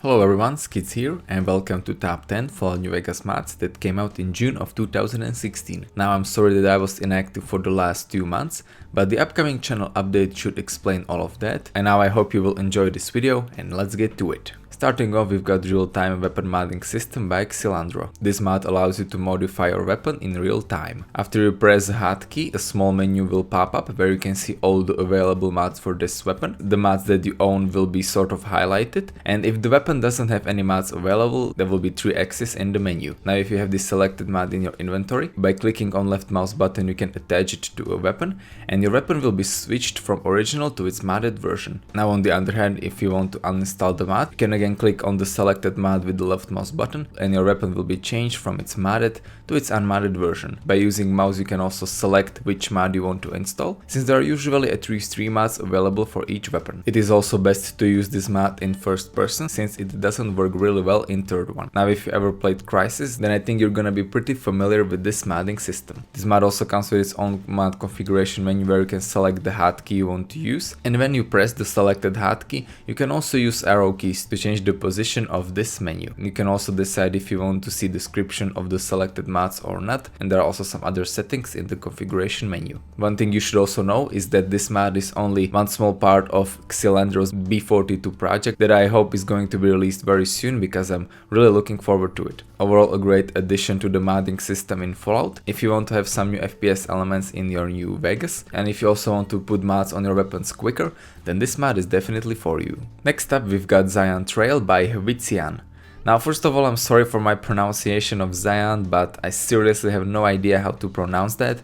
Hello everyone, Skits here and welcome to Top 10 for New Vegas mods that came out in June of 2016. Now I'm sorry that I was inactive for the last 2 months, but the upcoming channel update should explain all of that, and now I hope you will enjoy this video and let's get to it. Starting off, we've got Real-Time Weapon Modding System by Xilandro. This mod allows you to modify your weapon in real time. After you press the hotkey, a small menu will pop up where you can see all the available mods for this weapon. The mods that you own will be sort of highlighted, and if the weapon doesn't have any mods available, there will be 3 X's in the menu. Now if you have this selected mod in your inventory, by clicking on left mouse button you can attach it to a weapon, and your weapon will be switched from original to its modded version. Now on the other hand, if you want to uninstall the mod, you can again click on the selected mod with the left mouse button and your weapon will be changed from its modded to its unmodded version. By using mouse you can also select which mod you want to install, since there are usually at least 3 mods available for each weapon. It is also best to use this mod in first person, since it doesn't work really well in third one. Now if you ever played Crysis, then I think you're gonna be pretty familiar with this modding system. This mod also comes with its own mod configuration menu where you can select the hotkey you want to use, and when you press the selected hotkey you can also use arrow keys to change the position of this menu. You can also decide if you want to see description of the selected mods or not, and there are also some other settings in the configuration menu. One thing you should also know is that this mod is only one small part of Xilandro's B42 project that I hope is going to be released very soon, because I'm really looking forward to it. Overall, a great addition to the modding system in Fallout if you want to have some new FPS elements in your New Vegas, and if you also want to put mods on your weapons quicker, then this mod is definitely for you. Next up, we've got Zion Trail by Hwiccian. Now first of all, I'm sorry for my pronunciation of Zion, but I seriously have no idea how to pronounce that.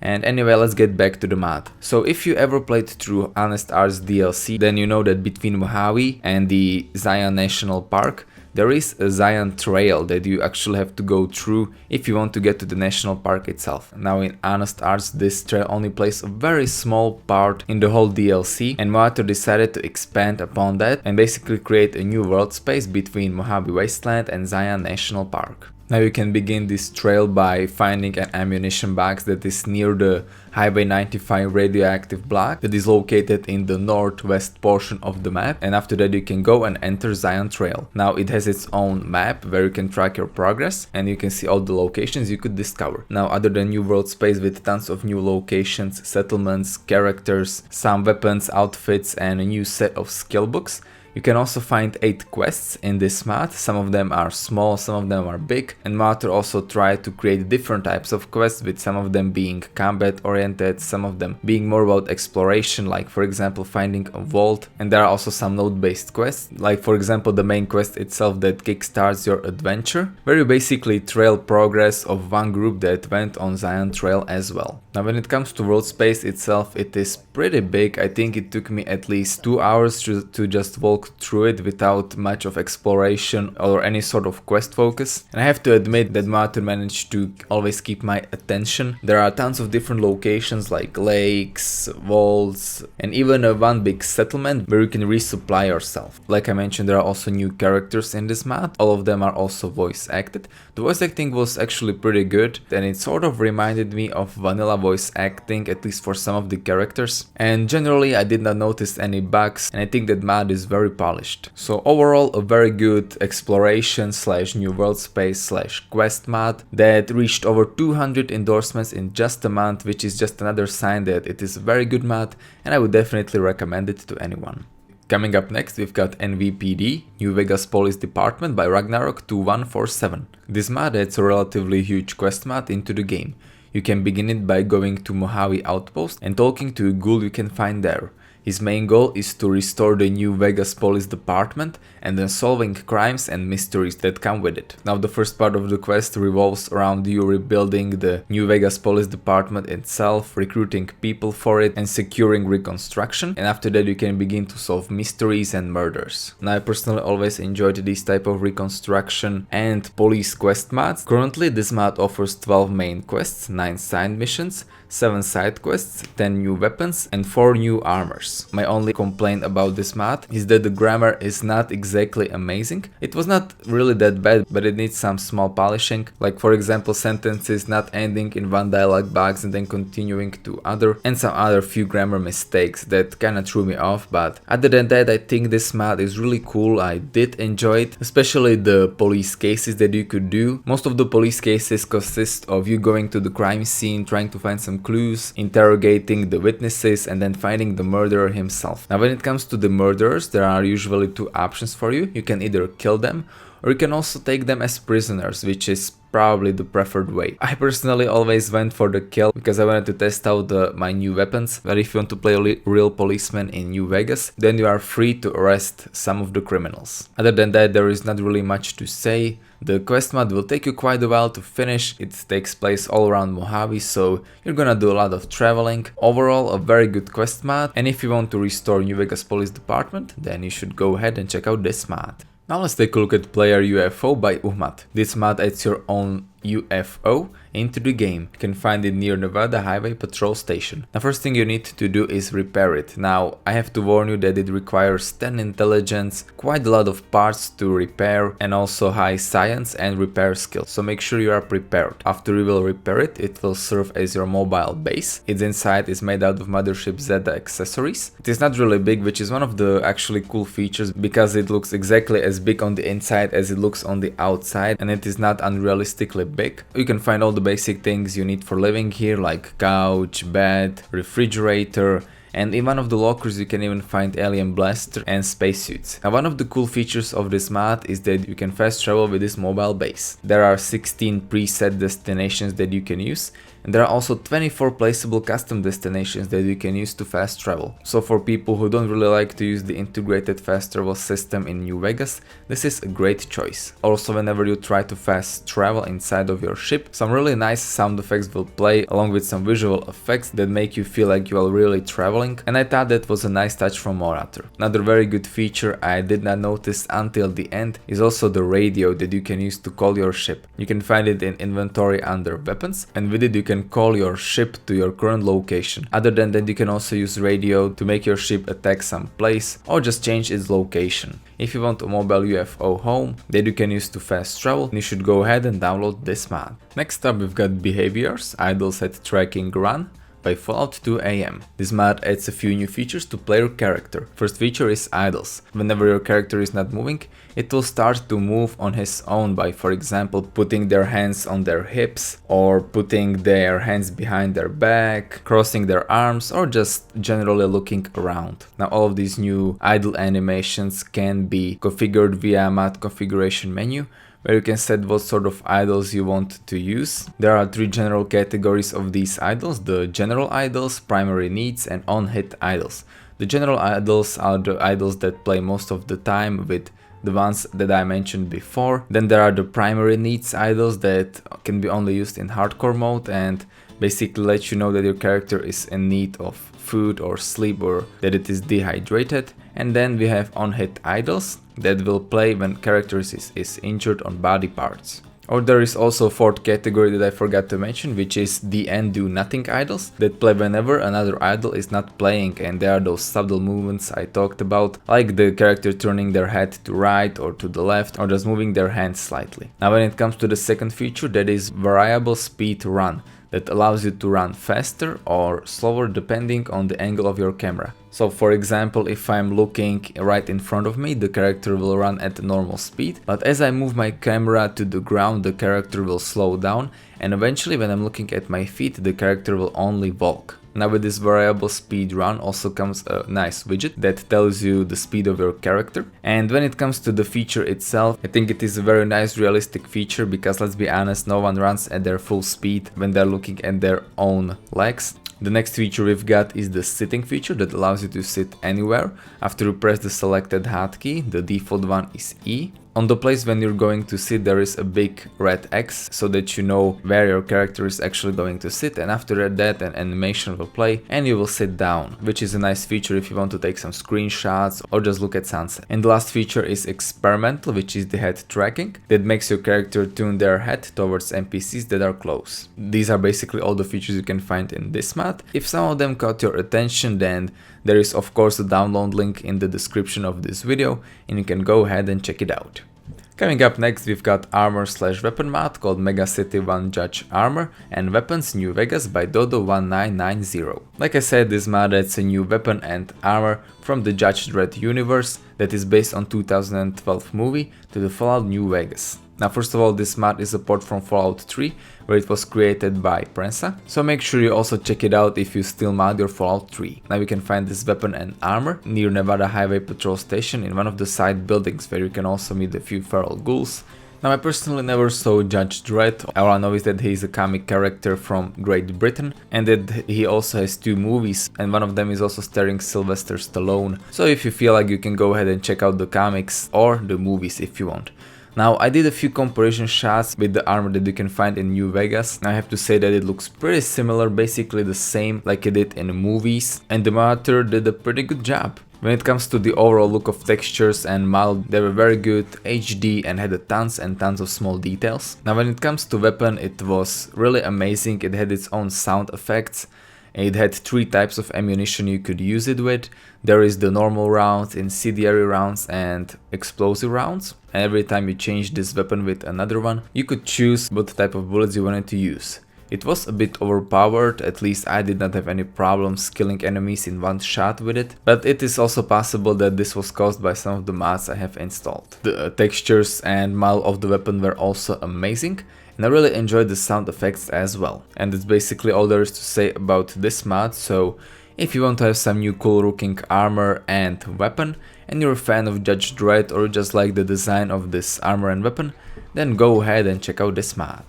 And anyway, let's get back to the mod. So if you ever played through Honest Arts DLC, then you know that between Mojave and the Zion National Park, there is a Zion Trail that you actually have to go through if you want to get to the national park itself. Now in Honest Arts, this trail only plays a very small part in the whole DLC, and Mojave decided to expand upon that and basically create a new world space between Mojave Wasteland and Zion National Park. Now you can begin this trail by finding an ammunition box that is near the Highway 95 radioactive block that is located in the northwest portion of the map, and after that you can go and enter Zion Trail. Now it has its own map where you can track your progress and you can see all the locations you could discover. Now other than new world space with tons of new locations, settlements, characters, some weapons, outfits and a new set of skill books, you can also find 8 quests in this mod. Some of them are small, some of them are big, and Mother also tried to create different types of quests, with some of them being combat oriented, some of them being more about exploration, like for example finding a vault, and there are also some node based quests, like for example the main quest itself that kickstarts your adventure, where you basically trail progress of one group that went on Zion Trail as well. Now when it comes to world space itself, it is pretty big. I think it took me at least 2 hours to just walk through it without much of exploration or any sort of quest focus, and I have to admit that Mother managed to always keep my attention. There are tons of different locations like lakes, vaults, and even one big settlement where you can resupply yourself. Like I mentioned, there are also new characters in this mod. All of them are also voice acted. The voice acting was actually pretty good, and it sort of reminded me of vanilla voice acting, at least for some of the characters, and generally I did not notice any bugs, and I think that mod is very polished. So overall, a very good exploration slash new world space slash quest mod that reached over 200 endorsements in just a month, which is just another sign that it is a very good mod, and I would definitely recommend it to anyone. Coming up next, we've got NVPD, New Vegas Police Department by Ragnarok2147. This mod adds a relatively huge quest mod into the game. You can begin it by going to Mojave Outpost and talking to a ghoul you can find there. His main goal is to restore the New Vegas Police Department and then solving crimes and mysteries that come with it. Now the first part of the quest revolves around you rebuilding the New Vegas Police Department itself, recruiting people for it and securing reconstruction, and after that you can begin to solve mysteries and murders. Now I personally always enjoyed these type of reconstruction and police quest mods. Currently this mod offers 12 main quests, 9 side missions, 7 side quests, 10 new weapons and 4 new armors. My only complaint about this mod is that the grammar is not exactly amazing. It was not really that bad, but it needs some small polishing, like for example sentences not ending in one dialogue box and then continuing to other, and some other few grammar mistakes that kinda threw me off. But other than that, I think this mod is really cool. I did enjoy it, especially the police cases that you could do. Most of the police cases consist of you going to the crime scene, trying to find some clues, interrogating the witnesses and then finding the murderer himself. Now when it comes to the murderers, there are usually two options for you. You can either kill them or you can also take them as prisoners, which is probably the preferred way. I personally always went for the kill because I wanted to test out my new weapons, but if you want to play a real policeman in New Vegas, then you are free to arrest some of the criminals. Other than that, there is not really much to say. The quest mod will take you quite a while to finish. It takes place all around Mojave, so you're gonna do a lot of traveling. Overall, a very good quest mod, and if you want to restore New Vegas Police Department, then you should go ahead and check out this mod. Now let's take a look at player UFO by Uhmatt. This mod adds your own UFO into the game. You can find it near Nevada Highway Patrol Station. The first thing you need to do is repair it. Now I have to warn you that it requires 10 intelligence, quite a lot of parts to repair, and also high science and repair skills, so make sure you are prepared. After you will repair it, it will serve as your mobile base. Its inside is made out of Mothership Zeta accessories. It is not really big, which is one of the actually cool features because it looks exactly as big on the inside as it looks on the outside, and it is not unrealistically big. You can find all the basic things you need for living here, like couch, bed, refrigerator, and in one of the lockers you can even find alien blaster and spacesuits. Now one of the cool features of this mod is that you can fast travel with this mobile base. There are 16 preset destinations that you can use, and there are also 24 placeable custom destinations that you can use to fast travel. So for people who don't really like to use the integrated fast travel system in New Vegas, this is a great choice. Also, whenever you try to fast travel inside of your ship, some really nice sound effects will play along with some visual effects that make you feel like you are really traveling, and I thought that was a nice touch from Morator. Another very good feature I did not notice until the end is also the radio that you can use to call your ship. You can find it in inventory under weapons, and with it you can call your ship to your current location. Other than that, you can also use radio to make your ship attack some place or just change its location. If you want a mobile UFO home that you can use to fast travel, you should go ahead and download this mod. Next up, we've got Behaviours, Idle Headtracking Run by Fallout 2 AM. This mod adds a few new features to player character. First feature is idles. Whenever your character is not moving, it will start to move on his own by, for example, putting their hands on their hips, or putting their hands behind their back, crossing their arms, or just generally looking around. Now all of these new idle animations can be configured via mod configuration menu, where you can set what sort of idles you want to use. There are 3 general categories of these idles: the general idles, primary needs, and on-hit idles. The general idles are the idles that play most of the time, with the ones that I mentioned before. Then there are the primary needs idles that can be only used in hardcore mode and basically let you know that your character is in need of food or sleep, or that it is dehydrated. And then we have on-hit idles that will play when character is injured on body parts. Or there is also a 4th category that I forgot to mention, which is the end do nothing idles that play whenever another idle is not playing, and there are those subtle movements I talked about, like the character turning their head to right or to the left, or just moving their hands slightly. Now when it comes to the second feature, that is variable speed run, that allows you to run faster or slower depending on the angle of your camera. So for example, if I'm looking right in front of me, the character will run at normal speed, but as I move my camera to the ground, the character will slow down, and eventually when I'm looking at my feet, the character will only walk. Now with this variable speed run also comes a nice widget that tells you the speed of your character. And when it comes to the feature itself, I think it is a very nice realistic feature, because let's be honest, no one runs at their full speed when they're looking at their own legs. The next feature we've got is the sitting feature that allows you to sit anywhere after you press the selected hotkey. The default one is E. On the place when you're going to sit there is a big red X so that you know where your character is actually going to sit, and after that an animation will play and you will sit down, which is a nice feature if you want to take some screenshots or just look at sunset. And the last feature is experimental, which is the head tracking that makes your character turn their head towards NPCs that are close. These are basically all the features you can find in this mod. If some of them caught your attention, then there is of course a download link in the description of this video and you can go ahead and check it out. Coming up next, we've got armor/weapon mod called Megacity 1 Judge Armor and Weapons New Vegas by Dodo1990. Like I said, this mod adds a new weapon and armor from the Judge Dredd universe that is based on 2012 movie to the Fallout New Vegas. Now first of all, this mod is a port from Fallout 3 where it was created by Prensa, so make sure you also check it out if you still mod your Fallout 3. Now you can find this weapon and armor near Nevada Highway Patrol Station in one of the side buildings where you can also meet a few feral ghouls. Now I personally never saw Judge Dredd. All I know is that he is a comic character from Great Britain and that he also has 2 movies, and one of them is also starring Sylvester Stallone. So if you feel like, you can go ahead and check out the comics or the movies if you want. Now I did a few comparison shots with the armor that you can find in New Vegas. I have to say that it looks pretty similar, basically the same like it did in the movies, and the modder did a pretty good job. When it comes to the overall look of textures and model, they were very good, HD, and had tons and tons of small details. Now when it comes to weapon, it was really amazing. It had its own sound effects. It had 3 types of ammunition you could use it with. There is the normal rounds, incendiary rounds and explosive rounds. And every time you change this weapon with another one, you could choose what type of bullets you wanted to use. It was a bit overpowered, at least I did not have any problems killing enemies in one shot with it, but it is also possible that this was caused by some of the mods I have installed. The textures and model of the weapon were also amazing, and I really enjoyed the sound effects as well. And that's basically all there is to say about this mod, so if you want to have some new cool looking armor and weapon, and you're a fan of Judge Dredd or just like the design of this armor and weapon, then go ahead and check out this mod.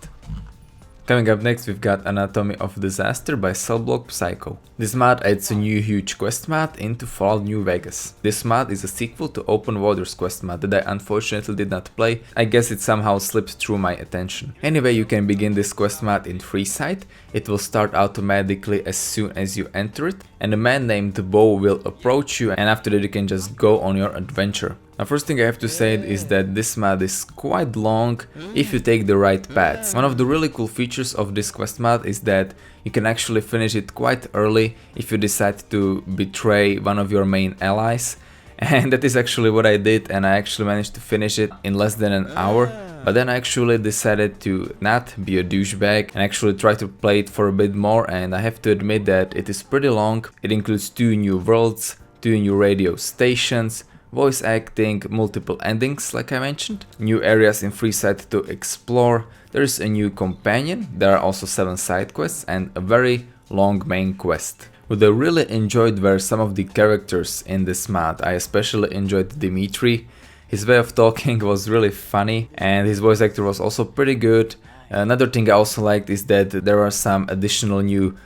Coming up next, we've got Anatomy of Disaster by Cellblock Psycho. This mod adds a new huge quest mod into Fallout New Vegas. This mod is a sequel to Open Waters quest mod that I unfortunately did not play. I guess it somehow slipped through my attention. Anyway, you can begin this quest mod in Freeside. It will start automatically as soon as you enter it, and a man named Bo will approach you, and after that you can just go on your adventure. Now first thing I have to say is that this mod is quite long if you take the right paths. One of the really cool features of this quest mod is that you can actually finish it quite early if you decide to betray one of your main allies. And that is actually what I did, and I actually managed to finish it in less than an hour. But then I actually decided to not be a douchebag and actually try to play it for a bit more, and I have to admit that it is pretty long. It includes 2 new worlds, 2 new radio stations, voice acting, multiple endings like I mentioned, new areas in Freeside to explore, there is a new companion, there are also 7 side quests and a very long main quest. What I really enjoyed were some of the characters in this mod. I especially enjoyed Dimitri. His way of talking was really funny and his voice actor was also pretty good. Another thing I also liked is that there are some additional new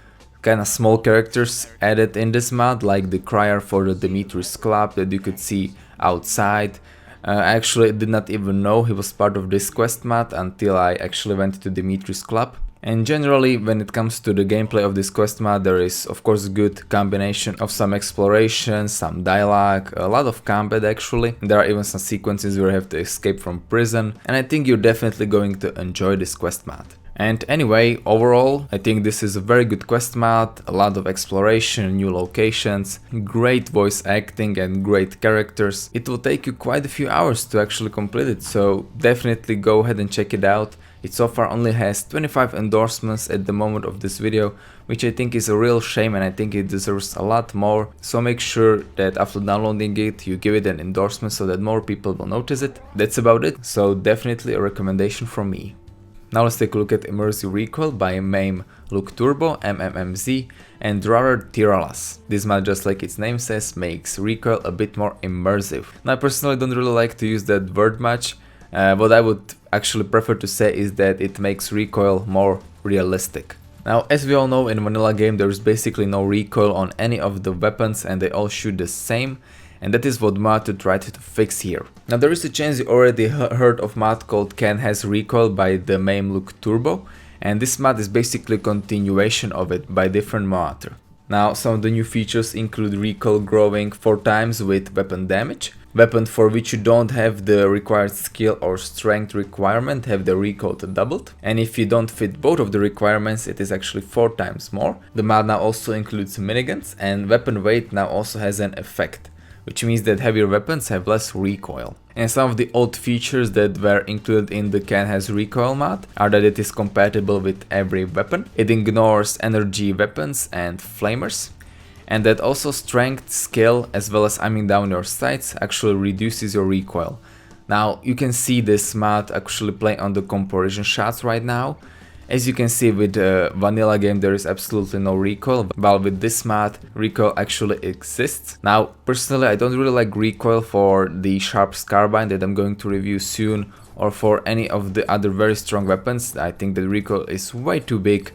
kind of small characters added in this mod, like the crier for the Dimitri's club that you could see outside. I actually did not even know he was part of this quest mod until I actually went to Dimitri's club. And generally, when it comes to the gameplay of this quest mod, there is of course a good combination of some exploration, some dialogue, a lot of combat actually. There are even some sequences where you have to escape from prison, and I think you're definitely going to enjoy this quest mod. And anyway, overall, I think this is a very good quest mod, a lot of exploration, new locations, great voice acting and great characters. It will take you quite a few hours to actually complete it, so definitely go ahead and check it out. It so far only has 25 endorsements at the moment of this video, which I think is a real shame, and I think it deserves a lot more. So make sure that after downloading it, you give it an endorsement so that more people will notice it. That's about it, so definitely a recommendation from me. Now let's take a look at Immersive Recoil by mamelukturbo, MMMZ, and DrarenThiralas. This mod, just like its name says, makes Recoil a bit more immersive. Now I personally don't really like to use that word much. What I would actually prefer to say is that it makes Recoil more realistic. Now, as we all know, in a vanilla game there is basically no recoil on any of the weapons and they all shoot the same. and that is what Uhmatt tried to fix here. Now there is a chance you already heard of mod called Can Has Recoil by the mamelukturbo, and this mod is basically a continuation of it by different modder. Now some of the new features include recoil growing 4 times with weapon damage. Weapon for which you don't have the required skill or strength requirement have the recoil doubled, and if you don't fit both of the requirements it is actually 4 times more. The mod now also includes miniguns, and weapon weight now also has an effect, which means that heavier weapons have less recoil. And some of the old features that were included in the Can Has Recoil mod are that it is compatible with every weapon, it ignores energy weapons and flamers, and that also strength, skill, as well as aiming down your sights actually reduces your recoil. Now you can see this mod actually play on the comparison shots right now. As you can see, with the vanilla game there is absolutely no recoil, while with this mod recoil actually exists. Now personally I don't really like recoil for the sharp Carbine that I'm going to review soon, or for any of the other very strong weapons. I think the recoil is way too big,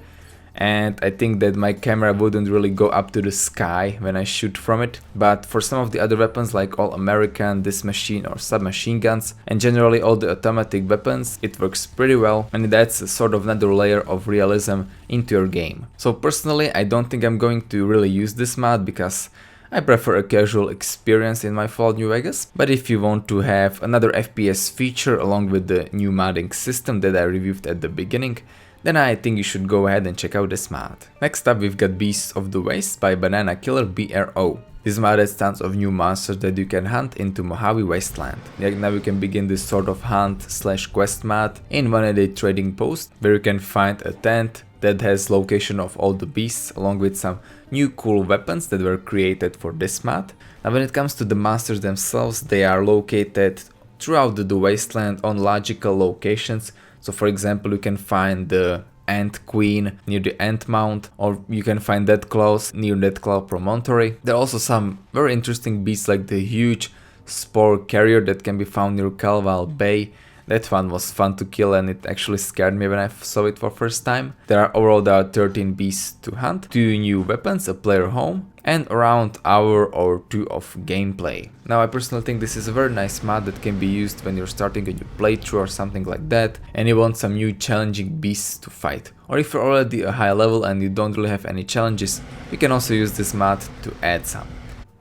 and I think that my camera wouldn't really go up to the sky when I shoot from it. But for some of the other weapons like all American, this machine or submachine guns, and generally all the automatic weapons, it works pretty well, and that's a sort of another layer of realism into your game. So personally I don't think I'm going to really use this mod because I prefer a casual experience in my Fallout New Vegas, but if you want to have another FPS feature along with the new modding system that I reviewed at the beginning, then I think you should go ahead and check out this mod. Next up we've got Beasts of the Waste by BananakillerBRO. This mod has tons of new monsters that you can hunt into Mojave Wasteland. Now you can begin this sort of hunt/quest mod in one of the trading posts, where you can find a tent that has location of all the beasts along with some new cool weapons that were created for this mod. Now when it comes to the monsters themselves, they are located throughout the wasteland on logical locations. So for example, you can find the Ant Queen near the Ant Mount, or you can find Dead Claws near Dead Claw Promontory. There are also some very interesting beasts like the huge Spore Carrier that can be found near Calval Bay. That one was fun to kill and it actually scared me when I saw it for first time. There are 13 beasts to hunt, 2 new weapons, a player home, and around hour or 2 of gameplay. Now I personally think this is a very nice mod that can be used when you're starting a new playthrough or something like that, and you want some new challenging beasts to fight. Or if you're already a high level and you don't really have any challenges, you can also use this mod to add some.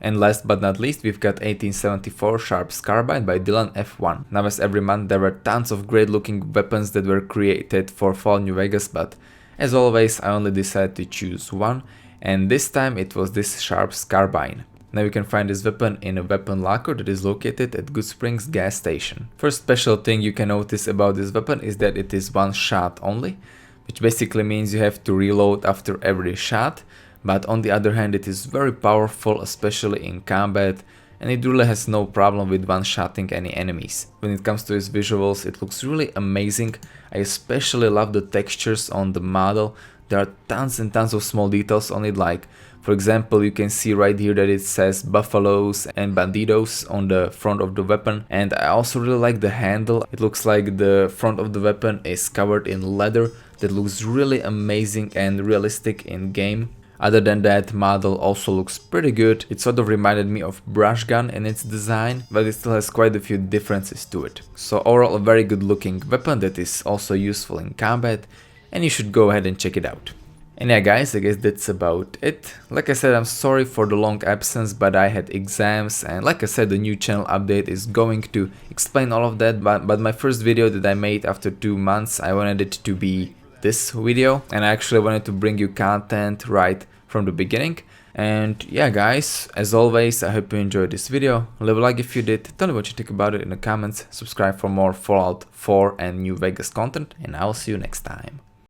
And last but not least, we've got 1874 Sharp Carbine by Dylan F1. Now as every month there were tons of great looking weapons that were created for Fallout New Vegas, but as always I only decided to choose one, and this time it was this Sharp Carbine. Now you can find this weapon in a weapon locker that is located at Good Springs gas station. First special thing you can notice about this weapon is that it is one shot only, which basically means you have to reload after every shot. But on the other hand it is very powerful, especially in combat, and it really has no problem with one-shotting any enemies. When it comes to its visuals, it looks really amazing. I especially love the textures on the model. There are tons and tons of small details on it, like for example you can see right here that it says buffaloes and bandidos on the front of the weapon, and I also really like the handle. It looks like the front of the weapon is covered in leather that looks really amazing and realistic in game. Other than that, model also looks pretty good. It sort of reminded me of Brush Gun in its design, but it still has quite a few differences to it. So overall a very good looking weapon that is also useful in combat, and you should go ahead and check it out. And yeah guys, I guess that's about it. Like I said, I'm sorry for the long absence, but I had exams, and like I said, the new channel update is going to explain all of that, but my first video that I made after 2 months, I wanted it to be this video, and I actually wanted to bring you content right from the beginning. And yeah guys, as always, I hope you enjoyed this video. Leave a like if you did, tell me what you think about it in the comments, subscribe for more Fallout 4 and New Vegas content, and I'll see you next time.